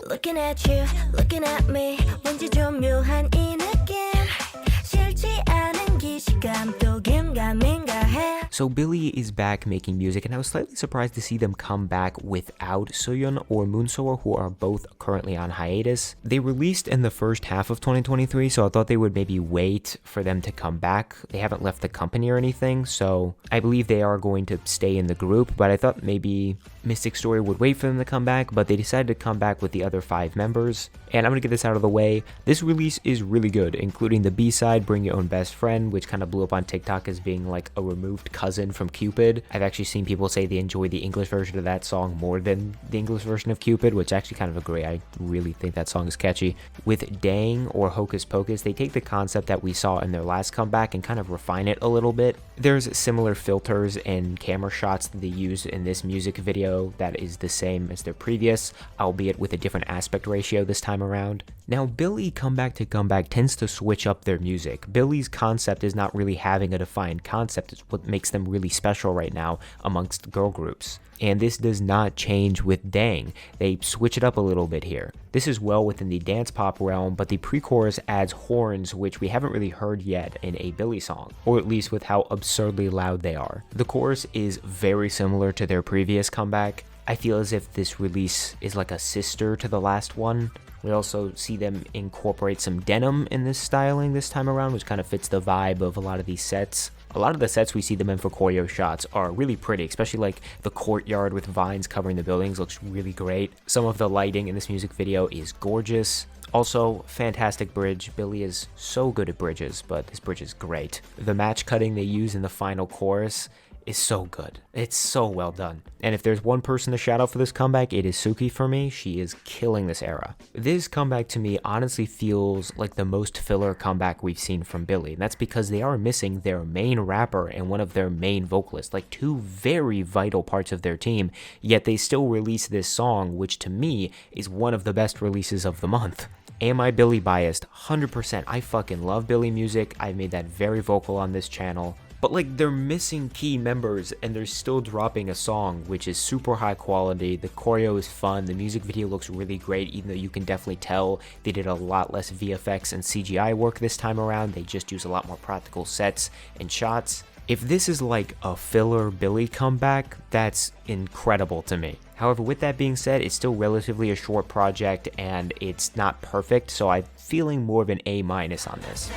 Looking at you, looking at me 왠지 좀 묘한 이 느낌 싫지 않은 기시감도 긴가민가 해. So Billy is back making music, and I was slightly surprised to see them come back without Soyeon or Moonsoa, who are both currently on hiatus. They released in the first half of 2023, so I thought they would maybe wait for them to come back. They haven't left the company or anything, so I believe they are going to stay in the group, but I thought maybe Mystic Story would wait for them to come back, but they decided to come back with the other 5 members. And I'm gonna get this out of the way. This release is really good, including the B-side, Bring Your Own Best Friend, which kind of blew up on TikTok as being like a removed cousin from Cupid. I've actually seen people say they enjoy the English version of that song more than the English version of Cupid, which I actually kind of agree. I really think that song is catchy. With Dang or Hocus Pocus, they take the concept that we saw in their last comeback and kind of refine it a little bit. There's similar filters and camera shots that they used in this music video that is the same as their previous, albeit with a different aspect ratio this time around. Now, Billy Comeback to Comeback tends to switch up their music. Billy's concept is not really having a defined concept. It's what makes them really special right now amongst girl groups. And this does not change with Dang. They switch it up a little bit here. This is well within the dance pop realm, but the pre-chorus adds horns, which we haven't really heard yet in a Billy song, or at least with how absurdly loud they are. The chorus is very similar to their previous comeback. I feel as if this release is like a sister to the last one. We also see them incorporate some denim in this styling this time around, which kind of fits the vibe of a lot of these sets. A lot of the sets we see them in for choreo shots are really pretty, especially like the courtyard with vines covering the buildings looks really great. Some of the lighting in this music video is gorgeous. Also, fantastic bridge. Billy is so good at bridges, but this bridge is great. The match cutting they use in the final chorus is so good. It's so well done. And if there's one person to shout out for this comeback, it is Suki for me. She is killing this era. This comeback to me honestly feels like the most filler comeback we've seen from Billy. And that's because they are missing their main rapper and one of their main vocalists, like 2 very vital parts of their team, yet they still release this song, which to me is one of the best releases of the month. Am I Billy biased? 100%. I fucking love Billy music. I've made that very vocal on this channel. But like, they're missing key members and they're still dropping a song which is super high quality. The choreo is fun, the music video looks really great, even though you can definitely tell they did a lot less VFX and CGI work this time around. They just use a lot more practical sets and shots. If this is like a filler Billy comeback, that's incredible to me. However, with that being said, it's still relatively a short project and it's not perfect, so I'm feeling more of an A- on this.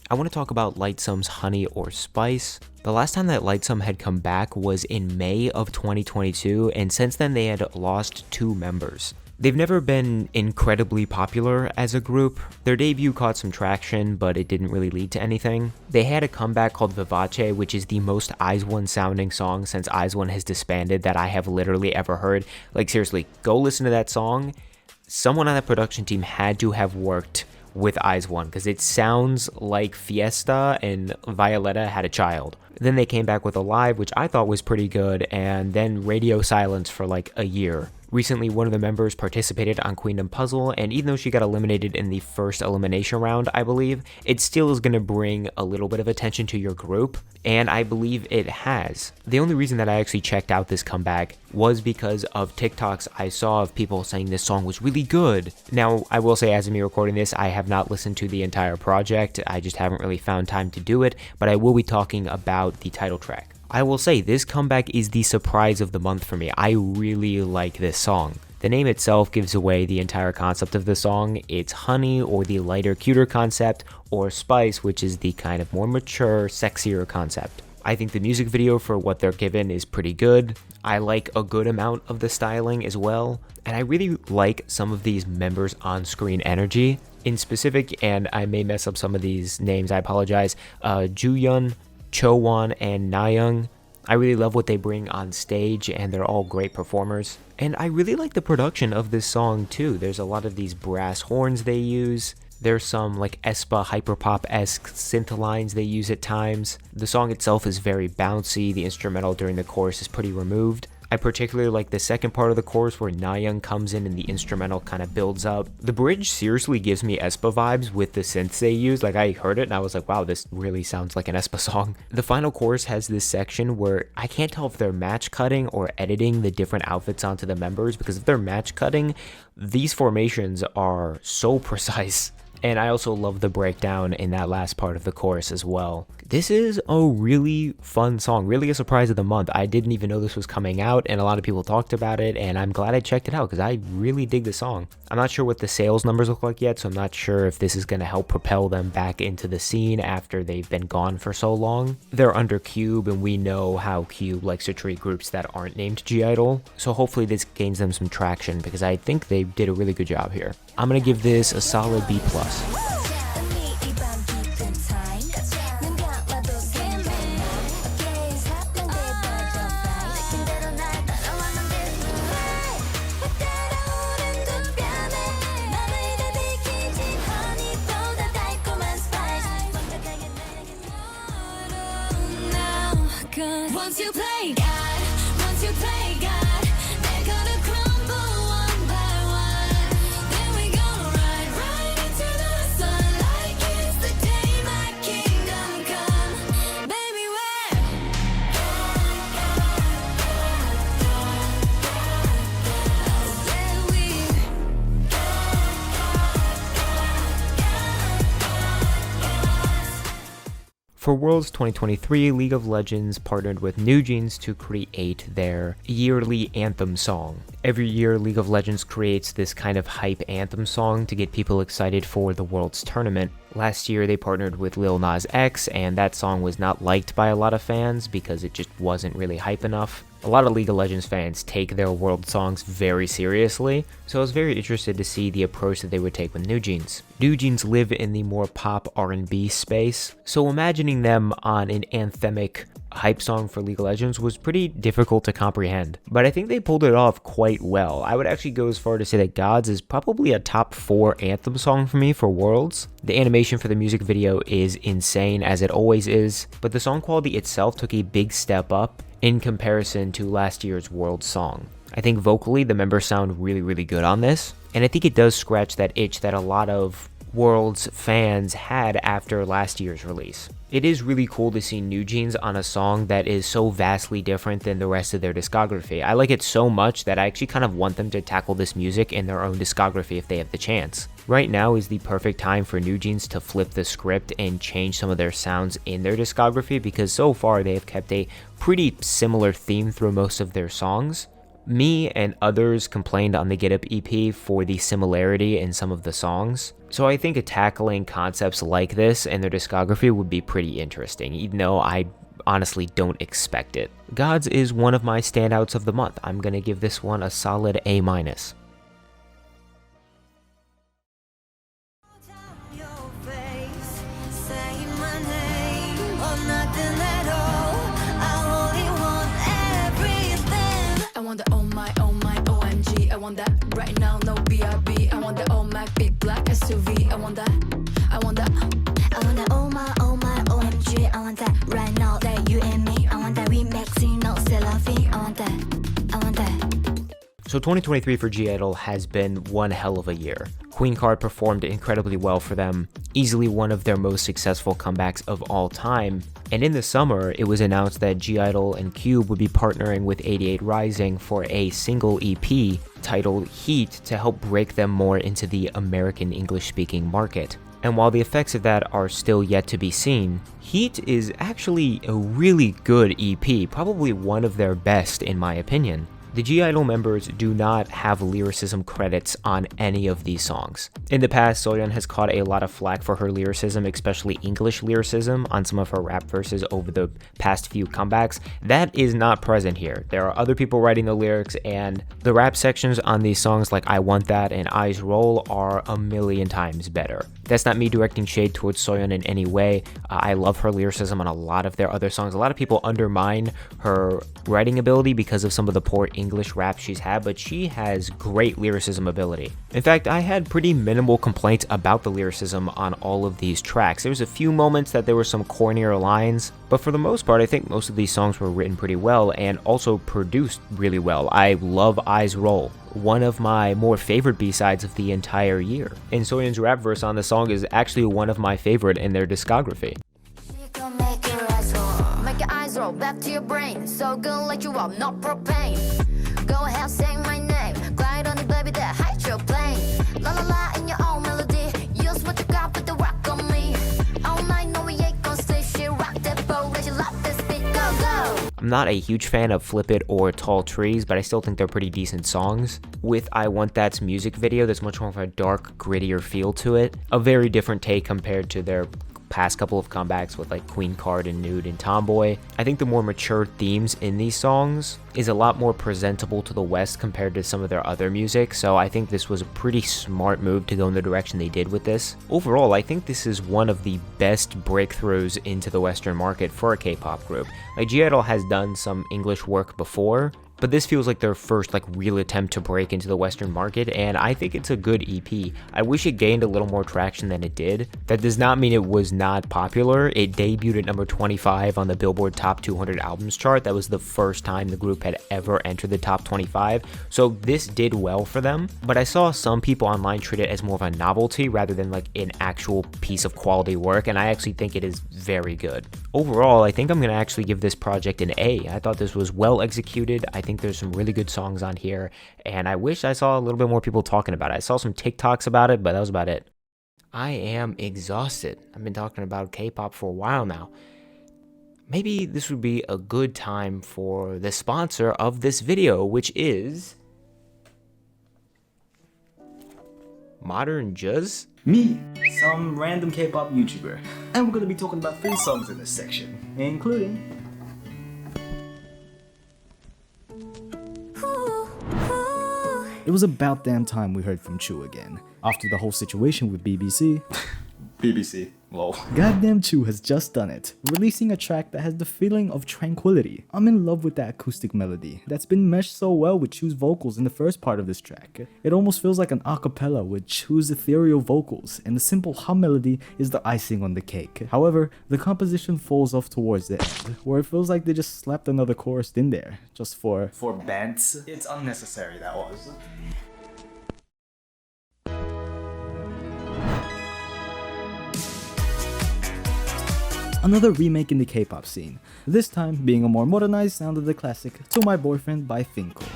I want to talk about Lightsum's Honey or Spice. The last time that Lightsum had come back was in May of 2022, and since then they had lost 2 members. They've never been incredibly popular as a group. Their debut caught some traction, but it didn't really lead to anything. They had a comeback called Vivace, which is the most IZ*ONE sounding song since IZ*ONE has disbanded that I have literally ever heard. Like, seriously, go listen to that song. Someone on that production team had to have worked with IZ*ONE because it sounds like Fiesta and Violetta had a child. Then they came back with Alive, which I thought was pretty good, and then radio silence for like a year. Recently, one of the members participated on Queendom Puzzle, and even though she got eliminated in the first elimination round, I believe, it still is going to bring a little bit of attention to your group, and I believe it has. The only reason that I actually checked out this comeback was because of TikToks I saw of people saying this song was really good. Now, I will say, as of me recording this, I have not listened to the entire project. I just haven't really found time to do it, but I will be talking about the title track. I will say, this comeback is the surprise of the month for me. I really like this song. The name itself gives away the entire concept of the song. It's Honey, or the lighter, cuter concept, or Spice, which is the kind of more mature, sexier concept. I think the music video for what they're given is pretty good. I like a good amount of the styling as well, and I really like some of these members' on-screen energy. In specific, and I may mess up some of these names, I apologize, Jooyeon, Chowon, and Nayoung. I really love what they bring on stage, and they're all great performers. And I really like the production of this song too. There's a lot of these brass horns they use. There's some like aespa hyperpop-esque synth lines they use at times. The song itself is very bouncy. The instrumental during the chorus is pretty removed. I particularly like the second part of the chorus where Nayoung comes in and the instrumental kind of builds up. The bridge seriously gives me aespa vibes with the synths they use. Like, I heard it and I was like, wow, this really sounds like an aespa song. The final chorus has this section where I can't tell if they're match cutting or editing the different outfits onto the members, because if they're match cutting, these formations are so precise. And I also love the breakdown in that last part of the chorus as well. This is a really fun song, really a surprise of the month. I didn't even know this was coming out, and a lot of people talked about it, and I'm glad I checked it out because I really dig the song. I'm not sure what the sales numbers look like yet, so I'm not sure if this is going to help propel them back into the scene after they've been gone for so long. They're under Cube, and we know how Cube likes to treat groups that aren't named G-Idol, so hopefully this gains them some traction because I think they did a really good job here. I'm going to give this a solid B+. Once you play God, once you play God, they're gonna crumble one by one. Then we gonna ride right into the sun like it's the day my kingdom come. Baby, where? For Worlds 2023, League of Legends partnered with NewJeans to create their yearly anthem song. Every year, League of Legends creates this kind of hype anthem song to get people excited for the Worlds tournament. Last year, they partnered with Lil Nas X, and that song was not liked by a lot of fans because it just wasn't really hype enough. A lot of League of Legends fans take their world songs very seriously, so I was very interested to see the approach that they would take with NewJeans. NewJeans live in the more pop R&B space, so imagining them on an anthemic hype song for League of Legends was pretty difficult to comprehend, but I think they pulled it off quite well. I would actually go as far to say that Gods is probably a top 4 anthem song for me for Worlds. The animation for the music video is insane, as it always is, but the song quality itself took a big step up in comparison to last year's World song. I think vocally the members sound really good on this, and I think it does scratch that itch that a lot of Worlds fans had after last year's release. It is really cool to see NewJeans on a song that is so vastly different than the rest of their discography. I like it so much that I actually kind of want them to tackle this music in their own discography if they have the chance. Right now is the perfect time for NewJeans to flip the script and change some of their sounds in their discography, because so far they have kept a pretty similar theme through most of their songs. Me and others complained on the Get Up EP for the similarity in some of the songs, so I think tackling concepts like this in their discography would be pretty interesting, even though I honestly don't expect it. Gods is one of my standouts of the month. I'm gonna give this one a solid A-. I want the oh my OMG. I want that right now, no BRB. I want the oh my big black SUV. I want that, I want that. I want that oh my OMG. I want that right now, that you and me. I want that we maxing, no selfie. I want that, I want that. So 2023 for G-Idol has been one hell of a year. Queen Card performed incredibly well for them, easily one of their most successful comebacks of all time. And in the summer, it was announced that G-Idol and Cube would be partnering with 88 Rising for a single EP titled Heat to help break them more into the American English-speaking market. And while the effects of that are still yet to be seen, Heat is actually a really good EP, probably one of their best in my opinion. The G-Idol members do not have lyricism credits on any of these songs. In the past, Soyeon has caught a lot of flack for her lyricism, especially English lyricism, on some of her rap verses over the past few comebacks. That is not present here. There are other people writing the lyrics, and the rap sections on these songs like I Want That and Eyes Roll are a million times better. That's not me directing shade towards Soyeon in any way. I love her lyricism on a lot of their other songs. A lot of people undermine her writing ability because of some of the poor English rap she's had, but she has great lyricism ability. In fact, I had pretty minimal complaints about the lyricism on all of these tracks. There was a few moments that there were some cornier lines, but for the most part, I think most of these songs were written pretty well and also produced really well. I love Eyes Roll, one of my more favorite B-sides of the entire year. And Soyeon's rap verse on the song is actually one of my favorite in their discography. Make your eyes roll back to your brain. So good, light you up, not propane. Go ahead, say my name. Glide on it, baby, that hydroplane. La la la in your own melody. Use what you got, put the rock on me. All night, no, we ain't gon' sleep. Shit, rock that boat, let you love this beat. Go, go! I'm not a huge fan of Flip It or Tall Trees, but I still think they're pretty decent songs. With I Want That's music video, there's much more of a dark, grittier feel to it. A very different take compared to their past couple of comebacks with like Queen Card and Nude and Tomboy. I think the more mature themes in these songs is a lot more presentable to the West compared to some of their other music, so I think this was a pretty smart move to go in the direction they did with this. Overall, I think this is one of the best breakthroughs into the Western market for a K-pop group. Like, G-Idol has done some English work before, but this feels like their first real attempt to break into the Western market, and I think it's a good EP. I wish it gained a little more traction than it did. That does not mean it was not popular. It debuted at number 25 on the Billboard Top 200 Albums chart. That was the first time the group had ever entered the top 25, so this did well for them. But I saw some people online treat it as more of a novelty rather than an actual piece of quality work, and I actually think it is very good. Overall, I think I'm going to actually give this project an A. I thought this was well executed. I think there's some really good songs on here, and I wish I saw a little bit more people talking about it. I saw some TikToks about it, but that was about it. I am exhausted. I've been talking about K-pop for a while now. Maybe this would be a good time for the sponsor of this video, which is ModernJuz? Me, some random K-pop YouTuber, and we're gonna be talking about 3 songs in this section, including It was about damn time we heard from Chu again, after the whole situation with BBC. BBC, lol. Goddamn Chu has just done it, releasing a track that has the feeling of tranquility. I'm in love with that acoustic melody that's been meshed so well with Chu's vocals in the first part of this track. It almost feels like an acapella with Chu's ethereal vocals, and the simple hum melody is the icing on the cake. However, the composition falls off towards the end, where it feels like they just slapped another chorus in there, just for bands. It's unnecessary, that was. Another remake in the K-pop scene, this time being a more modernized sound of the classic To My Boyfriend by Finkel.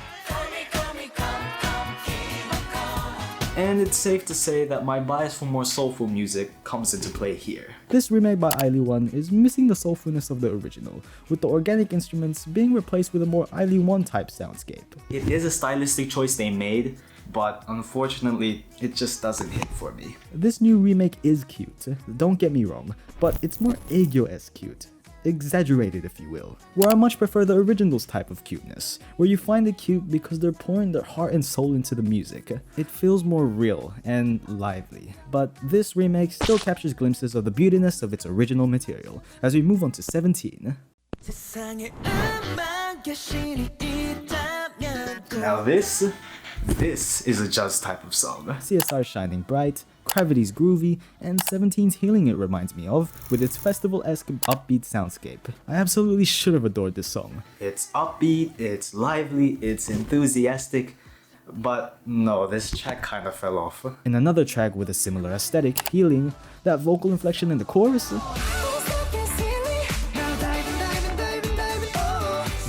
And it's safe to say that my bias for more soulful music comes into play here. This remake by ILY1 is missing the soulfulness of the original, with the organic instruments being replaced with a more ILY1 type soundscape. It is a stylistic choice they made, but unfortunately, it just doesn't hit for me. This new remake is cute, don't get me wrong, but it's more Aegyo-esque cute. Exaggerated, if you will. Where I much prefer the original's type of cuteness, where you find it cute because they're pouring their heart and soul into the music. It feels more real and lively, but this remake still captures glimpses of the beautiness of its original material, as we move on to 17. Now this is a Juz type of song. CSR's Shining Bright, Gravity's groovy, and 17's Healing It reminds me of, with its festival-esque upbeat soundscape. I absolutely should have adored this song. It's upbeat, it's lively, it's enthusiastic, but no, this track kinda fell off. In another track with a similar aesthetic, Healing, that vocal inflection in the chorus,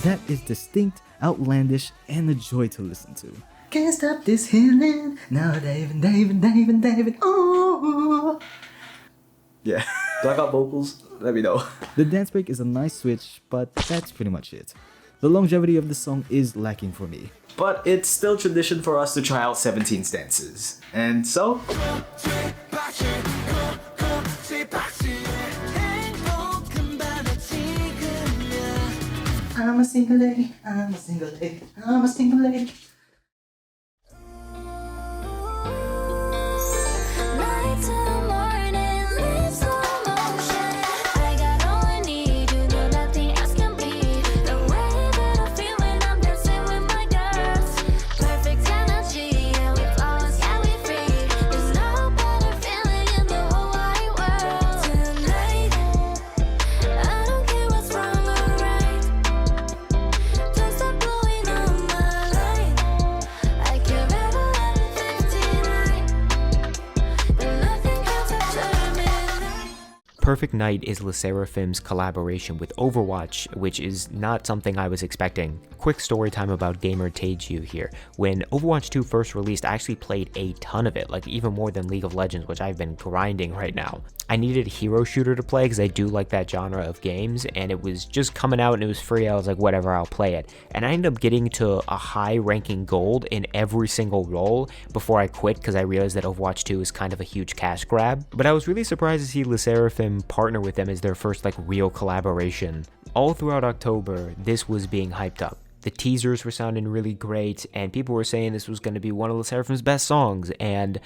that is distinct, outlandish, and a joy to listen to. Can't stop this healing, now David, oh. Yeah, do I got vocals? Let me know. The dance break is a nice switch, but that's pretty much it. The longevity of the song is lacking for me. but it's still tradition for us to try out 17's dances. And so, I'm a single lady, I'm a single lady, I'm a single lady. Night to morning, leaves slow motion. I got all I need, you know nothing else can beat the way that I feel when I'm dancing with my girls. Perfect energy, yeah we flawless, yeah we free. There's no better feeling in the whole wide world. Tonight, I don't care what's wrong or right. Don't stop blowing on my light. I can rebel at 59, but nothing can touch me. Perfect Night is Le Sserafim's collaboration with Overwatch, which is not something I was expecting. Quick story time about Gamer Taeju here. When Overwatch 2 first released, I actually played a ton of it, like even more than League of Legends, which I've been grinding right now. I needed a hero shooter to play because I do like that genre of games, and it was just coming out and it was free. I was like, whatever, I'll play it. And I ended up getting to a high ranking gold in every single role before I quit because I realized that Overwatch 2 is kind of a huge cash grab. But I was really surprised to see Le Sserafim partner with them as their first like real collaboration. All throughout October, this was being hyped up. The teasers were sounding really great, and people were saying this was going to be one of Le Sserafim's best songs, and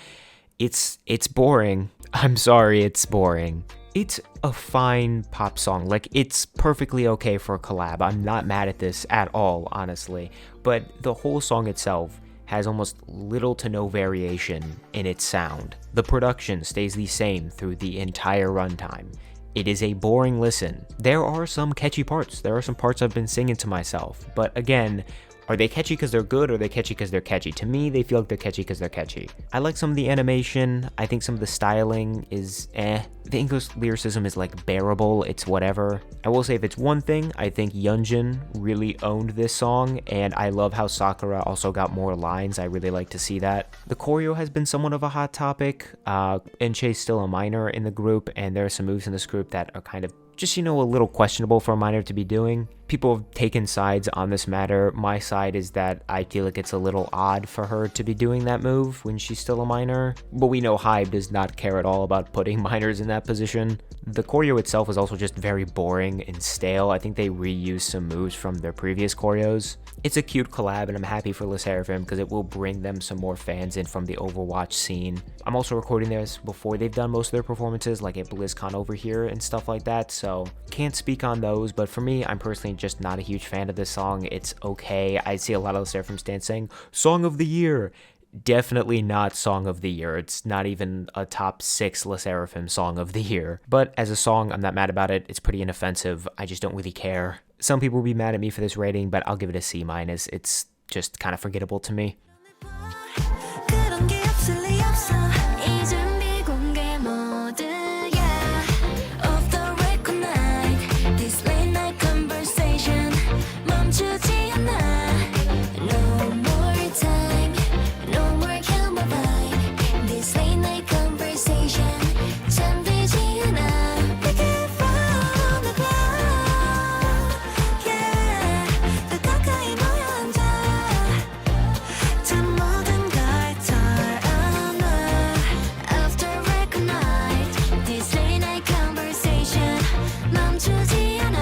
it's boring. I'm sorry, it's boring. It's a fine pop song, like it's perfectly okay for a collab. I'm not mad at this at all, honestly, but the whole song itself has almost little to no variation in its sound. The production stays the same through the entire runtime. It is a boring listen. There are some catchy parts. There are some parts I've been singing to myself. But again, are they catchy because they're good, or are they catchy because they're catchy? To me, they feel like they're catchy because they're catchy. I like some of the animation. I think some of the styling is The English lyricism is like bearable. It's whatever. I will say if it's one thing, I think Yeonjun really owned this song, and I love how Sakura also got more lines. I really like to see that. The choreo has been somewhat of a hot topic. Enche's still a minor in the group, and there are some moves in this group that are kind of just, a little questionable for a minor to be doing. People have taken sides on this matter. My side is that I feel like it's a little odd for her to be doing that move when she's still a minor, but we know HYBE does not care at all about putting minors in that position. The choreo itself is also just very boring and stale. I think they reused some moves from their previous choreos. It's a cute collab, and I'm happy for Le Sserafim because it will bring them some more fans in from the Overwatch scene. I'm also recording this before they've done most of their performances, like at BlizzCon over here and stuff like that, so can't speak on those, but for me, I'm personally just not a huge fan of this song. It's okay. I see a lot of Le Sserafim stands saying, Song of the Year. Definitely not Song of the Year. It's not even a top 6 Le Sserafim Song of the Year. But as a song, I'm not mad about it. It's pretty inoffensive. I just don't really care. Some people will be mad at me for this rating, but I'll give it a C-. It's just kind of forgettable to me. 그런 게 없을 리 없어. 이젠 비공개 모드, yeah. Off the record night, this late night conversation 멈추지 않아. No more time, no more camera vibe. This late night conversation 잠들지 않아. Pick it from the ground, yeah. 더 가까이 모여 앉아. 참 모든 걸 털어놔. After record night, this late night conversation 멈추지 않아.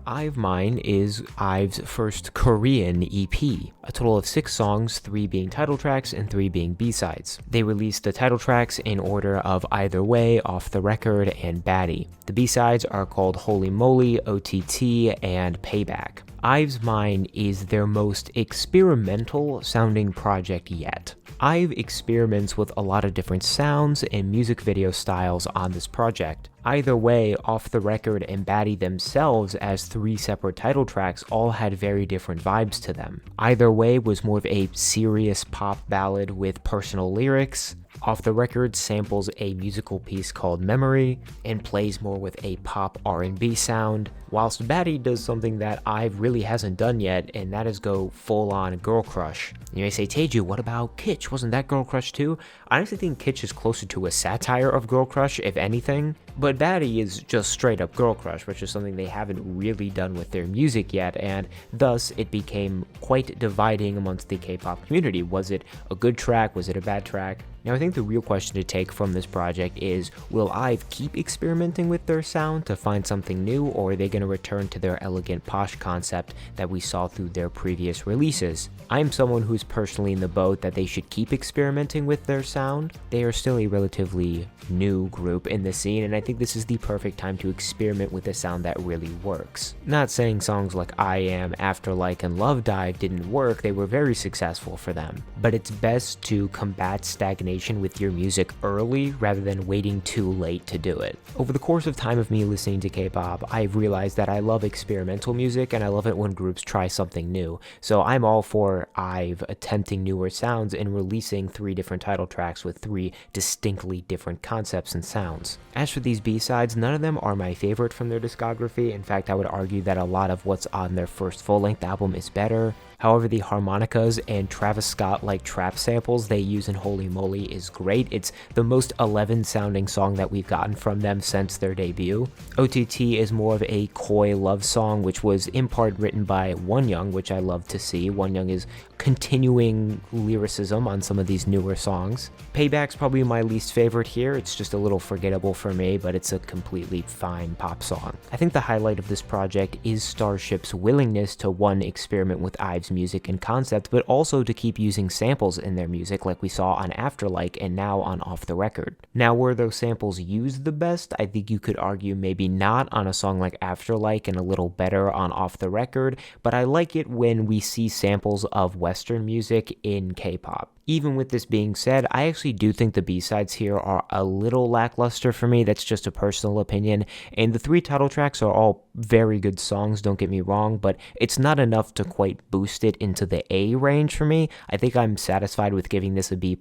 I've Mine is IVE's first Korean EP, a total of 6 songs, 3 being title tracks and 3 being B-sides. They released the title tracks in order of Either Way, Off the Record, and Baddie. The B-sides are called Holy Moly, OTT, and Payback. IVE's Mine is their most experimental sounding project yet. IVE experiments with a lot of different sounds and music video styles on this project. Either Way, Off the Record, and Baddie themselves as 3 separate title tracks all had very different vibes to them. Either Way was more of a serious pop ballad with personal lyrics. Off the Record samples a musical piece called Memory and plays more with a pop R&B sound, whilst Batty does something that IVE really hasn't done yet, and that is go full-on girl crush. You may say, Teju, what about Kitsch? Wasn't that girl crush too? I honestly think Kitsch is closer to a satire of girl crush, if anything, but Batty is just straight up girl crush, which is something they haven't really done with their music yet, and thus it became quite dividing amongst the K-pop community. Was it a good track? Was it a bad track? Now, I think the real question to take from this project is, will IVE keep experimenting with their sound to find something new, or are they going to return to their elegant posh concept that we saw through their previous releases? I'm someone who's personally in the boat that they should keep experimenting with their sound. They are still a relatively new group in the scene, and I think this is the perfect time to experiment with a sound that really works. Not saying songs like I Am, Afterlike, and Love Dive didn't work, they were very successful for them, but it's best to combat stagnation with your music early rather than waiting too late to do it. Over the course of time of me listening to K-pop, I've realized that I love experimental music and I love it when groups try something new. So I'm all for IVE attempting newer sounds and releasing 3 different title tracks with 3 distinctly different concepts and sounds. As for these B-sides, none of them are my favorite from their discography. In fact, I would argue that a lot of what's on their first full-length album is better. However, the harmonicas and Travis Scott-like trap samples they use in Holy Moly is great. It's the most 11-sounding song that we've gotten from them since their debut. OTT is more of a coy love song, which was in part written by Wonyoung, which I love to see. Wonyoung is continuing lyricism on some of these newer songs. Payback's probably my least favorite here. It's just a little forgettable for me, but it's a completely fine pop song. I think the highlight of this project is Starship's willingness to, one, experiment with IVE's music and concept, but also to keep using samples in their music like we saw on Afterlike and now on Off the Record. Now, were those samples used the best? I think you could argue maybe not on a song like Afterlike and a little better on Off the Record, but I like it when we see samples of Western music in K-pop. Even with this being said, I actually do think the B-sides here are a little lackluster for me. That's just a personal opinion. And the 3 title tracks are all very good songs, don't get me wrong, but it's not enough to quite boost it into the A range for me. I think I'm satisfied with giving this a B+.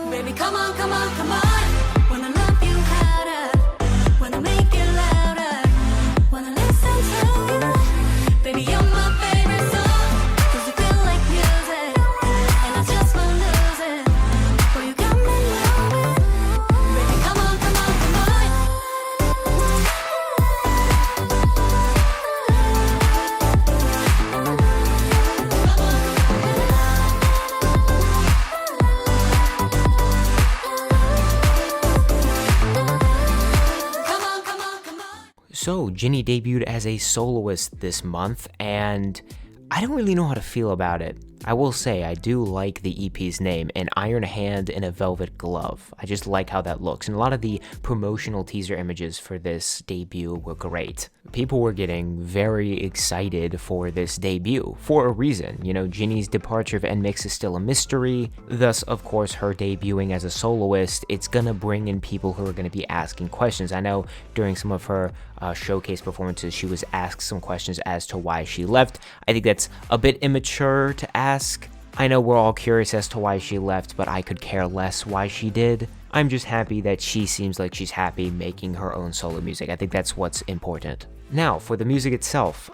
Baby, come on, come on, come on. Wanna love you harder. Wanna make it louder. Wanna listen to you. Baby, you're my favorite song. 'Cause you feel like music. And I just won't lose it. Boy, you got me loving. Baby, come on, come on, come So, Jini debuted as a soloist this month, and I don't really know how to feel about it. I will say, I do like the EP's name, An Iron Hand in a Velvet Glove. I just like how that looks, and a lot of the promotional teaser images for this debut were great. People were getting very excited for this debut, for a reason. You know, Jini's departure of NMIXX is still a mystery, thus, of course, her debuting as a soloist, it's gonna bring in people who are gonna be asking questions. I know during some of her showcase performances, she was asked some questions as to why she left. I think that's a bit immature to ask. I know we're all curious as to why she left, but I could care less why she did. I'm just happy that she seems like she's happy making her own solo music. I think that's what's important. Now, for the music itself,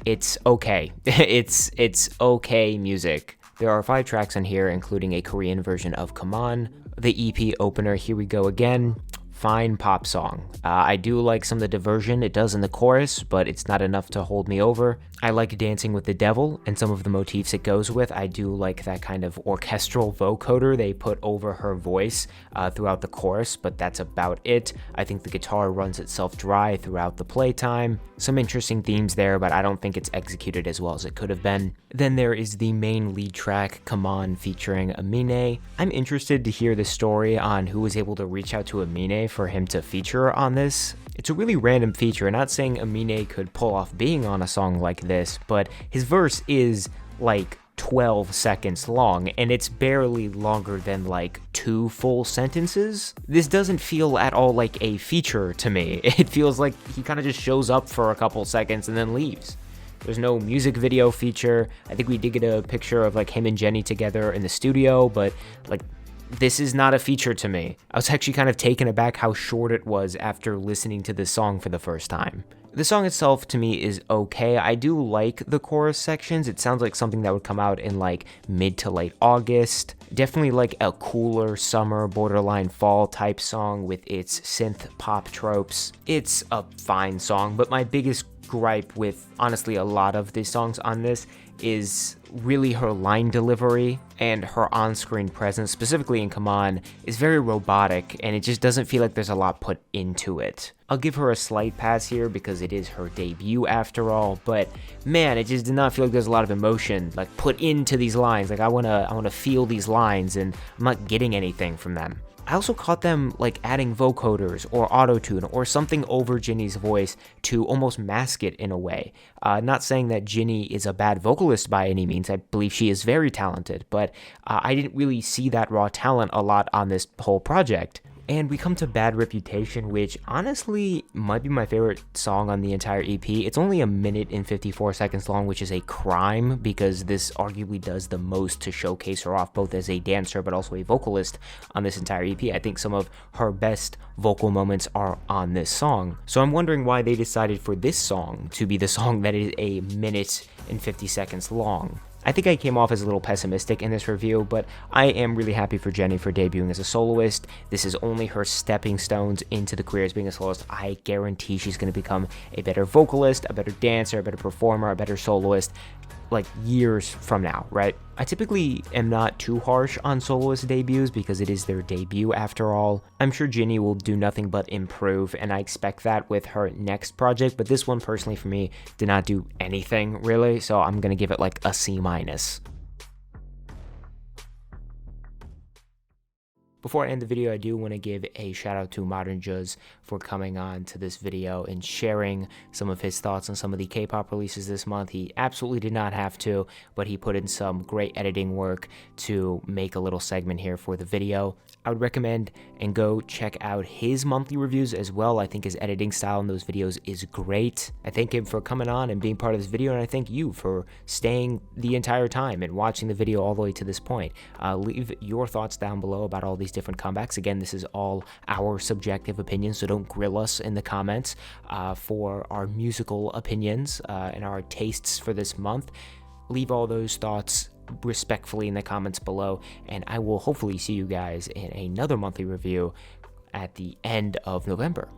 it's okay. it's okay music. There are 5 tracks on here, including a Korean version of Come On, the EP opener, Here We Go Again. Fine pop song. I do like some of the diversion it does in the chorus, but it's not enough to hold me over. I like Dancing with the Devil and some of the motifs it goes with. I do like that kind of orchestral vocoder they put over her voice throughout the chorus, but that's about it. I think the guitar runs itself dry throughout the playtime. Some interesting themes there, but I don't think it's executed as well as it could have been. Then there is the main lead track, Come On, featuring Amine. I'm interested to hear the story on who was able to reach out to Amine for him to feature on this. It's a really random feature. I'm not saying Amine could pull off being on a song like this, but his verse is like 12 seconds long, and it's barely longer than like 2 full sentences. This doesn't feel at all like a feature to me. It feels like he kind of just shows up for a couple seconds and then leaves. There's no music video feature. I think we did get a picture of like him and Jenny together in the studio, but like this is not a feature to me. I was actually kind of taken aback how short it was after listening to this song for the first time. The song itself to me is okay. I do like the chorus sections. It sounds like something that would come out in like mid to late August. Definitely like a cooler summer, borderline fall type song with its synth pop tropes. It's a fine song, but my biggest gripe with honestly a lot of the songs on this is really her line delivery, and her on-screen presence, specifically in Come On, is very robotic, and it just doesn't feel like there's a lot put into it. I'll give her a slight pass here because it is her debut after all, but man, it just did not feel like there's a lot of emotion like put into these lines. Like I wanna feel these lines, and I'm not getting anything from them. I also caught them like adding vocoders or auto-tune or something over Jini's voice to almost mask it in a way. Not saying that Jini is a bad vocalist by any means. I believe she is very talented, but I didn't really see that raw talent a lot on this whole project. And we come to Bad Reputation, which honestly might be my favorite song on the entire EP. It's only 1 minute and 54 seconds long, which is a crime because this arguably does the most to showcase her off both as a dancer but also a vocalist on this entire EP. I think some of her best vocal moments are on this song. So I'm wondering why they decided for this song to be the song that is 1 minute and 50 seconds long. I think I came off as a little pessimistic in this review, but I am really happy for Jenny for debuting as a soloist. This is only her stepping stones into the career as being a soloist. I guarantee she's going to become a better vocalist, a better dancer, a better performer, a better soloist, like years from now, right? I typically am not too harsh on soloist debuts because it is their debut after all. I'm sure Jini will do nothing but improve, and I expect that with her next project, but this one personally for me did not do anything really, so I'm gonna give it like a C-. Before I end the video, I do want to give a shout out to ModernJuz for coming on to this video and sharing some of his thoughts on some of the K-pop releases this month. He absolutely did not have to, but he put in some great editing work to make a little segment here for the video. I would recommend and go check out his monthly reviews as well. I think his editing style in those videos is great. I thank him for coming on and being part of this video, and I thank you for staying the entire time and watching the video all the way to this point. Leave your thoughts down below about all these different comebacks. Again, this is all our subjective opinions, so don't grill us in the comments for our musical opinions and our tastes for this month. Leave all those thoughts respectfully in the comments below, and I will hopefully see you guys in another monthly review at the end of November.